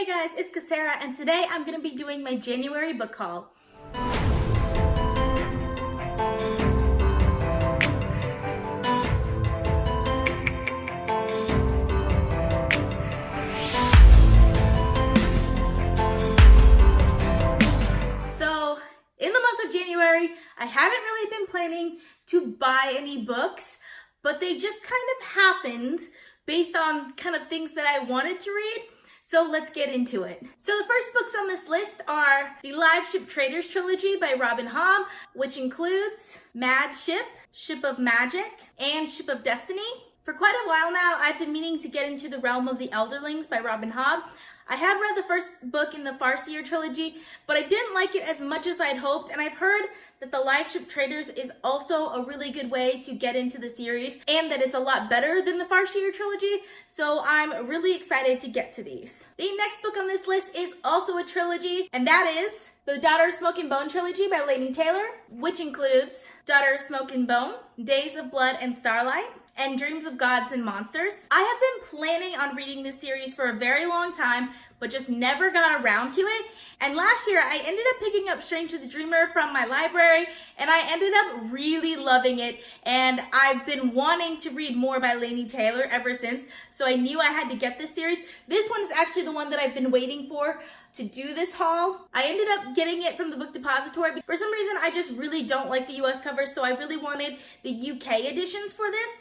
Hey guys, it's Casera, and today I'm going to be doing my January book haul. So, in the month of January, I haven't really been planning to buy any books, but they just kind of happened based on kind of things that I wanted to read. So let's get into it. So the first books on this list are the Live Ship Traders trilogy by Robin Hobb, which includes Mad Ship, Ship of Magic, and Ship of Destiny. For quite a while now, I've been meaning to get into the Realm of the Elderlings by Robin Hobb. I have read the first book in the Farseer trilogy, but I didn't like it as much as I'd hoped, and I've heard that the Live Ship Traders is also a really good way to get into the series, and that it's a lot better than the Farseer trilogy, so I'm really excited to get to these. The next book on this list is also a trilogy, and that is the Daughter of Smoke and Bone trilogy by Laini Taylor, which includes Daughter of Smoke and Bone, Days of Blood and Starlight, and Dreams of Gods and Monsters. I have been planning on reading this series for a very long time, but just never got around to it. And last year, I ended up picking up Strange the Dreamer from my library, and I ended up really loving it. And I've been wanting to read more by Laini Taylor ever since, so I knew I had to get this series. This one is actually the one that I've been waiting for to do this haul. I ended up getting it from the Book Depository. For some reason, I just really don't like the US covers, so I really wanted the UK editions for this.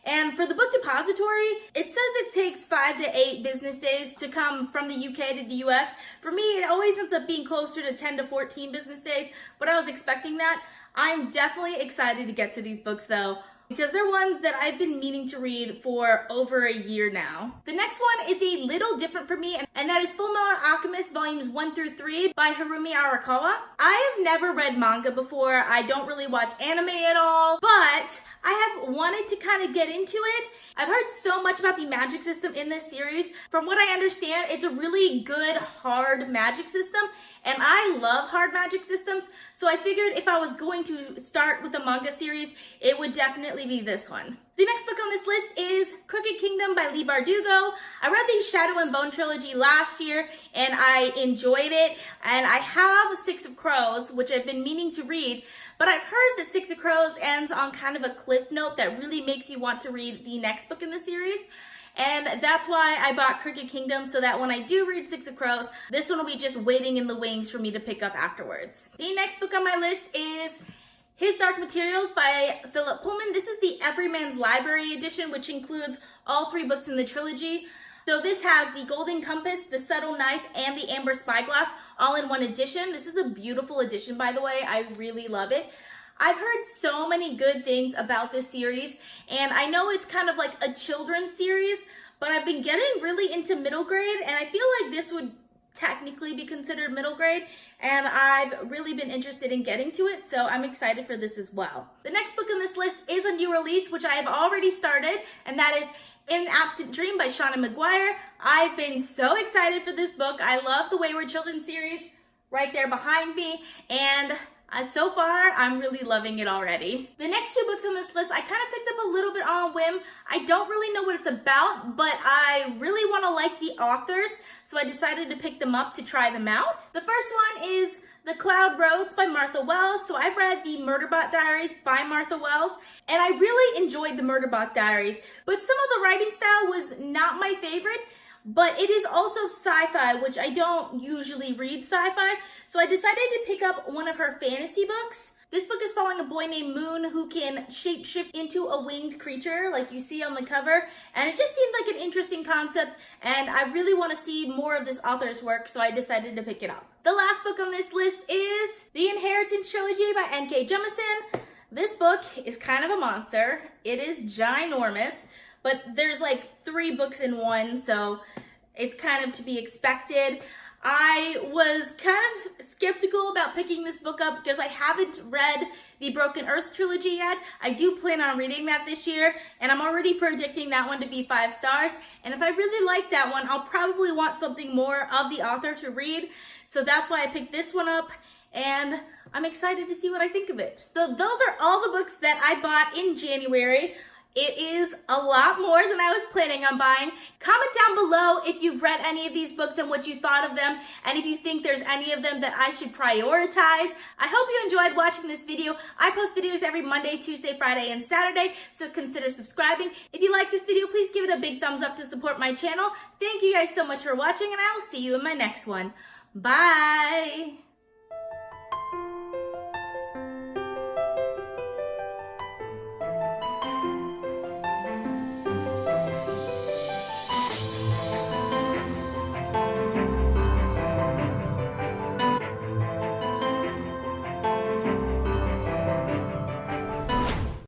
And for the Book Depository, it says it takes 5 to 8 business days to come from the UK to the US. For me, it always ends up being closer to 10 to 14 business days, but I was expecting that. I'm definitely excited to get to these books though, because they're ones that I've been meaning to read for over a year now. The next one is a little different for me, and that is Fullmetal Alchemist Volumes 1 through 3 by Harumi Arakawa. I have never read manga before. I don't really watch anime at all, but I have wanted to kind of get into it. I've heard so much about the magic system in this series. From what I understand, it's a really good, hard magic system, and I love hard magic systems, so I figured if I was going to start with a manga series, it would definitely be this one. The next book on this list is Crooked Kingdom by Leigh Bardugo. I read the Shadow and Bone trilogy last year, and I enjoyed it, and I have Six of Crows, which I've been meaning to read, but I've heard that Six of Crows ends on kind of a cliff note that really makes you want to read the next book in the series. And that's why I bought Crooked Kingdom, so that when I do read Six of Crows, this one will be just waiting in the wings for me to pick up afterwards. The next book on my list is His Dark Materials by Philip Pullman. This is the Everyman's Library edition, which includes all 3 books in the trilogy. So this has the Golden Compass, the Subtle Knife, and the Amber Spyglass all in one edition. This is a beautiful edition, by the way. I really love it. I've heard so many good things about this series, and I know it's kind of like a children's series, but I've been getting really into middle grade, and I feel like this would technically be considered middle grade, and I've really been interested in getting to it, so I'm excited for this as well. The next book on this list is a new release, which I have already started, and that is In an Absent Dream by Seanan McGuire. I've been so excited for this book. I love the Wayward Children series right there behind me, and so far, I'm really loving it already. The next 2 books on this list, I kind of picked up a little bit on a whim. I don't really know what it's about, but I really want to like the authors, so I decided to pick them up to try them out. The first one is The Cloud Roads by Martha Wells. So I've read the Murderbot Diaries by Martha Wells, and I really enjoyed the Murderbot Diaries, but some of the writing style was not my favorite. But it is also sci-fi, which I don't usually read sci-fi, so I decided to pick up one of her fantasy books. This book is following a boy named Moon who can shapeshift into a winged creature like you see on the cover, and it just seemed like an interesting concept, and I really want to see more of this author's work, so I decided to pick it up. The last book on this list is The Inheritance Trilogy by N.K. Jemisin. This book is kind of a monster. It is ginormous, but there's like 3 books in one, so it's kind of to be expected. I was kind of skeptical about picking this book up because I haven't read the Broken Earth trilogy yet. I do plan on reading that this year, and I'm already predicting that one to be 5 stars. And if I really like that one, I'll probably want something more of the author to read. So that's why I picked this one up, and I'm excited to see what I think of it. So those are all the books that I bought in January. It is a lot more than I was planning on buying. Comment down below if you've read any of these books and what you thought of them, and if you think there's any of them that I should prioritize. I hope you enjoyed watching this video. I post videos every Monday, Tuesday, Friday, and Saturday, so consider subscribing. If you like this video, please give it a big thumbs up to support my channel. Thank you guys so much for watching, and I will see you in my next one. Bye!